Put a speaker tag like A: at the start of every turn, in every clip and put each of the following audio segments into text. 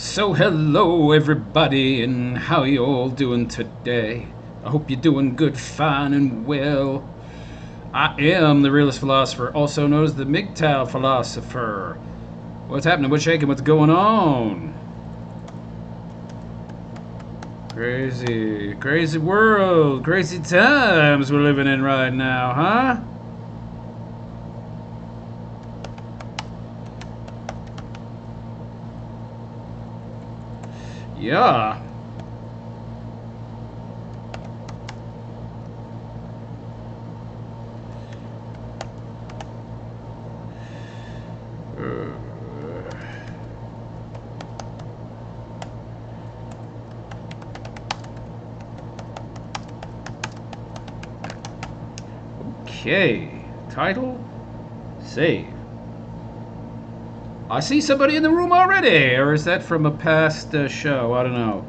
A: So hello everybody, and how you all doing today? I hope you're doing good, fine and well. I am the realist philosopher, also known as the MGTOW philosopher. What's happening? What's shaking? What's going on? Crazy, crazy world, crazy times we're living in right now, huh? Yeah. Okay. Title. Save. I see somebody in the room already, or is that from a past show? I don't know.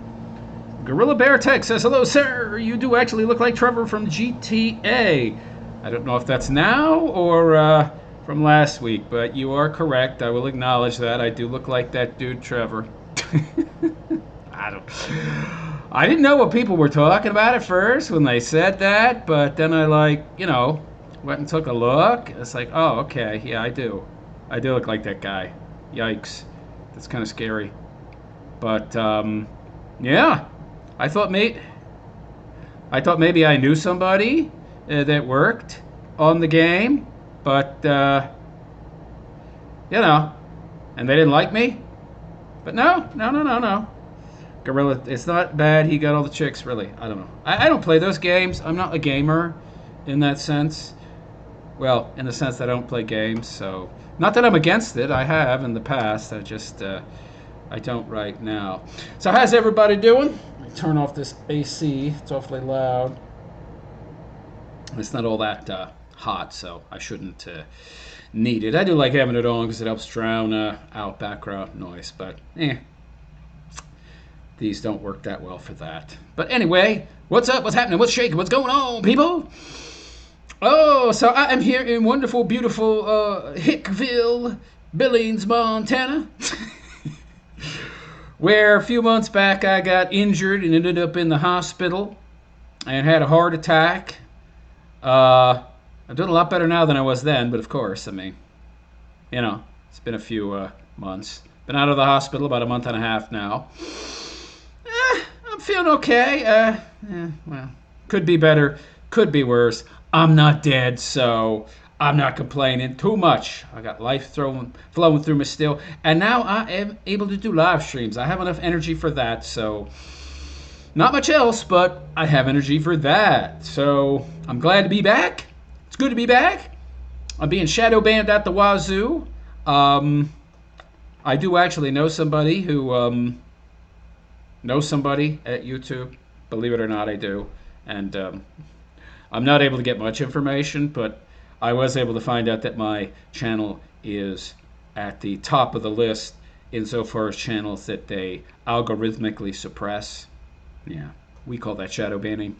A: Gorilla Bear Tech says, hello, sir. You do actually look like Trevor from GTA. I don't know if that's now or from last week, but you are correct. I will acknowledge that. I do look like that dude, Trevor. I didn't know what people were talking about at first when they said that, but then I went and took a look. It's like, oh, okay, yeah, I do. I do look like that guy. Yikes. That's kind of scary. But yeah. I thought maybe I knew somebody that worked on the game, but and they didn't like me. But no. Gorilla, it's not bad. He got all the chicks. Really, I don't know. I don't play those games. I'm not a gamer in that sense. Well, in the sense that I don't play games. So, not that I'm against it. I have in the past. I don't right now. So, how's everybody doing? Turn off this AC. It's awfully loud. It's not all that hot, so I shouldn't need it. I do like having it on because it helps drown out background noise, but these don't work that well for that. But anyway, what's up? What's happening? What's shaking? What's going on, people? Oh, so I am here in wonderful, beautiful Hickville, Billings, Montana. Where a few months back I got injured and ended up in the hospital and had a heart attack. I'm doing a lot better now than I was then, but of course, I mean, it's been a few months. Been out of the hospital about a month and a half now. I'm feeling okay. Well, could be better, could be worse. I'm not dead, so I'm not complaining too much. I got life flowing through me still. And now I am able to do live streams. I have enough energy for that, so not much else, but I have energy for that. So I'm glad to be back. It's good to be back. I'm being shadow banned at the wazoo. I do actually know somebody who knows somebody at YouTube. Believe it or not, I do. And I'm not able to get much information, but I was able to find out that my channel is at the top of the list insofar as channels that they algorithmically suppress. Yeah, we call that shadow banning.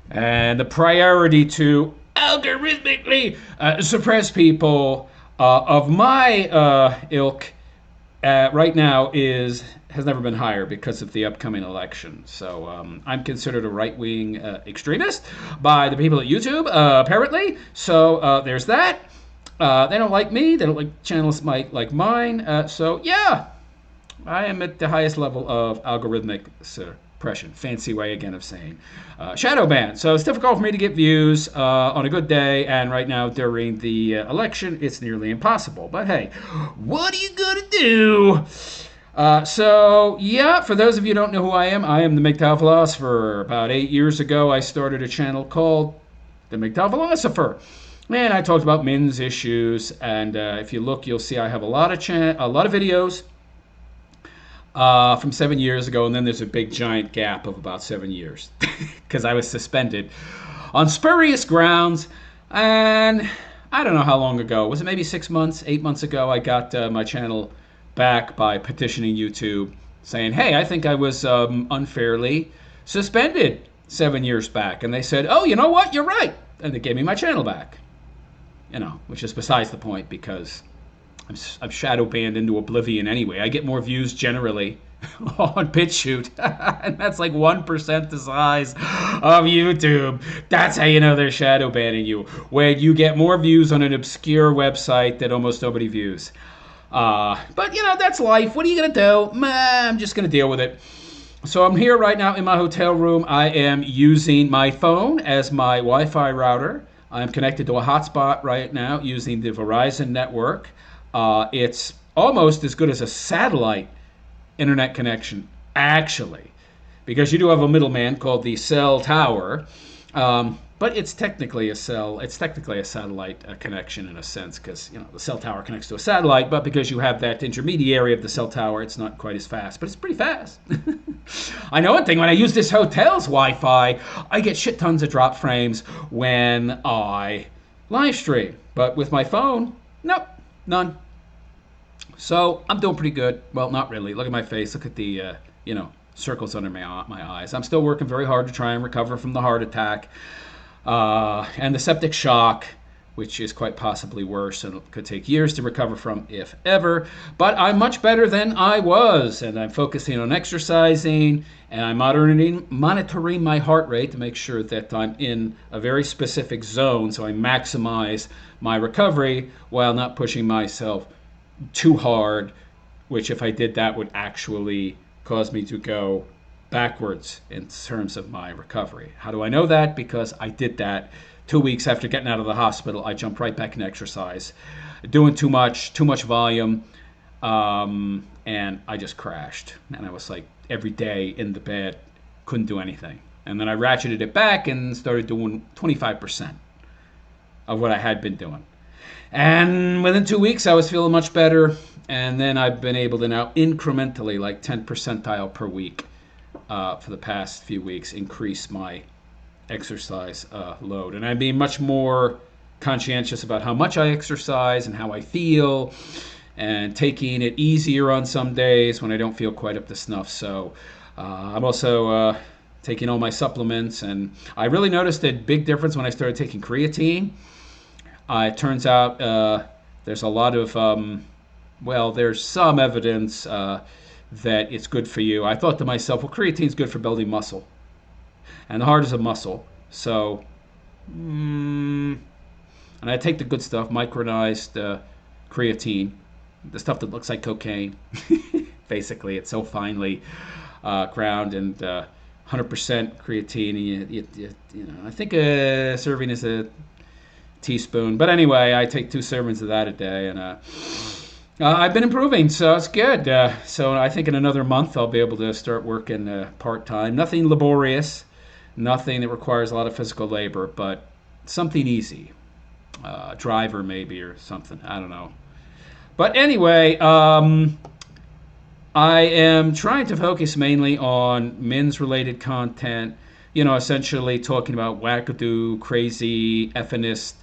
A: And the priority to algorithmically suppress people of my ilk right now has never been higher because of the upcoming election. So I'm considered a right-wing extremist by the people at YouTube, apparently. So there's that. They don't like me. They don't like channels like mine. So yeah, I am at the highest level of algorithmic suppression. Fancy way again of saying shadow ban. So it's difficult for me to get views on a good day, and right now during the election, it's nearly impossible. But hey, what are you gonna do? So, yeah, for those of you who don't know who I am the MGTOW Philosopher. About 8 years ago, I started a channel called the MGTOW Philosopher. And I talked about men's issues, and if you look, you'll see I have a lot of videos from 7 years ago, and then there's a big giant gap of about 7 years because I was suspended on spurious grounds. And I don't know how long ago. Was it maybe 6 months, 8 months ago? I got my channel back by petitioning YouTube, saying, hey, I think I was unfairly suspended 7 years back. And they said, oh, you know what? You're right. And they gave me my channel back. Which is besides the point because I'm shadow banned into oblivion anyway. I get more views generally on BitChute, and that's like 1% the size of YouTube. That's how you know they're shadow banning you, when you get more views on an obscure website that almost nobody views. But you know, that's life. What are you gonna do? I'm just gonna deal with it. So I'm here right now in my hotel room. I am using my phone as my Wi-Fi router. I'm connected to a hotspot right now using the Verizon network. It's almost as good as a satellite internet connection, actually, because you do have a middleman called the cell tower. But it's technically a satellite connection in a sense, because you know the cell tower connects to a satellite. But because you have that intermediary of the cell tower, it's not quite as fast, but it's pretty fast. I know one thing: when I use this hotel's Wi-Fi, I get shit tons of drop frames when I live stream. But with my phone, nope, none. So I'm doing pretty good. Well, not really. Look at my face. Look at the circles under my eyes. I'm still working very hard to try and recover from the heart attack. And the septic shock, which is quite possibly worse and could take years to recover from, if ever. But I'm much better than I was, and I'm focusing on exercising, and I'm monitoring my heart rate to make sure that I'm in a very specific zone, so I maximize my recovery while not pushing myself too hard, which if I did that would actually cause me to go backwards in terms of my recovery. How do I know that? Because I did that 2 weeks after getting out of the hospital. I jumped right back in exercise, doing too much volume, and I just crashed. And I was like every day in the bed, couldn't do anything. And then I ratcheted it back and started doing 25% of what I had been doing. And within 2 weeks, I was feeling much better. And then I've been able to now incrementally, like 10 percentile per week, for the past few weeks, increase my exercise load. And I'm being much more conscientious about how much I exercise and how I feel, and taking it easier on some days when I don't feel quite up to snuff. So I'm also taking all my supplements. And I really noticed a big difference when I started taking creatine. It turns out there's a lot of, there's some evidence that it's good for you. I thought to myself, well, creatine's good for building muscle. And the heart is a muscle. So, and I take the good stuff, micronized creatine, the stuff that looks like cocaine. Basically, it's so finely ground, and 100% creatine. You know, I think a serving is a teaspoon. But anyway, I take 2 servings of that a day, and I've been improving, so it's good. So I think in another month I'll be able to start working part-time. Nothing laborious, nothing that requires a lot of physical labor, but something easy. Driver maybe, or something, I don't know. But anyway, I am trying to focus mainly on men's-related content, you know, essentially talking about wackadoo, crazy, effeminist,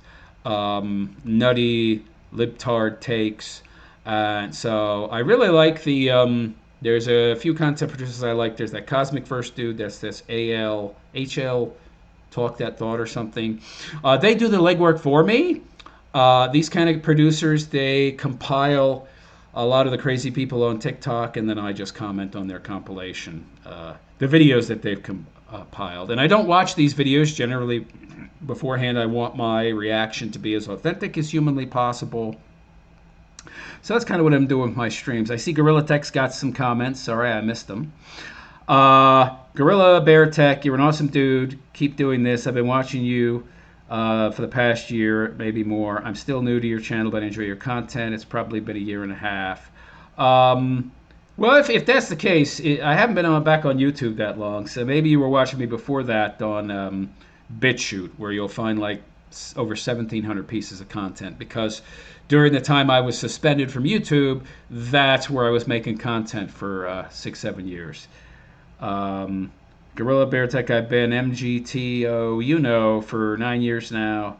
A: nutty, libtard takes. So I really like the, there's a few content producers I like. There's that Cosmic First dude, that's this HL, Talk That Thought or something. They do the legwork for me. These kind of producers, they compile a lot of the crazy people on TikTok, and then I just comment on their compilation, the videos that they've compiled. And I don't watch these videos generally beforehand. I want my reaction to be as authentic as humanly possible. So that's kind of what I'm doing with my streams. I see Gorilla Tech's got some comments. Sorry, I missed them. Gorilla Bear Tech, you're an awesome dude. Keep doing this. I've been watching you for the past year, maybe more. I'm still new to your channel, but I enjoy your content. It's probably been a year and a half. Well, if that's the case, I haven't been back on YouTube that long, so maybe you were watching me before that on BitChute, where you'll find like over 1,700 pieces of content, because during the time I was suspended from YouTube, that's where I was making content for 6-7 years. Gorilla Bear Tech, I've been MGTOW, for 9 years now.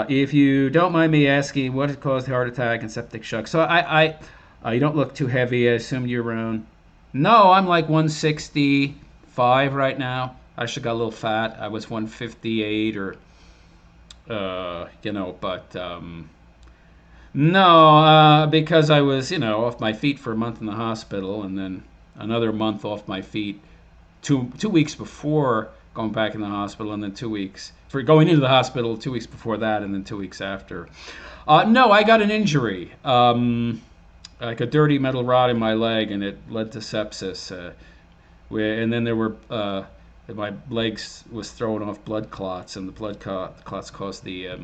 A: If you don't mind me asking, what has caused the heart attack and septic shock? So you don't look too heavy. I assume you're around. No, I'm like 165 right now. I actually got a little fat. I was 158 or, but No, because I was, off my feet for a month in the hospital, and then another month off my feet 2 weeks before going back in the hospital, and then 2 weeks for going into the hospital, 2 weeks before that, and then 2 weeks after. No, I got an injury, like a dirty metal rod in my leg, and it led to sepsis. And then there were my legs was throwing off blood clots, and the clots caused the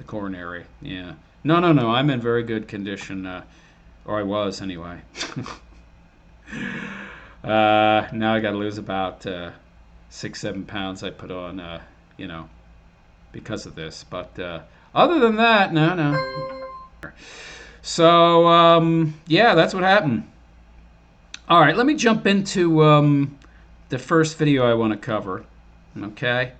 A: coronary. Yeah. No, no, no. I'm in very good condition, or I was anyway. Now I got to lose about 6, 7 pounds I put on, you know, because of this. But other than that, no, no. So yeah, that's what happened. All right, let me jump into the first video I want to cover. Okay.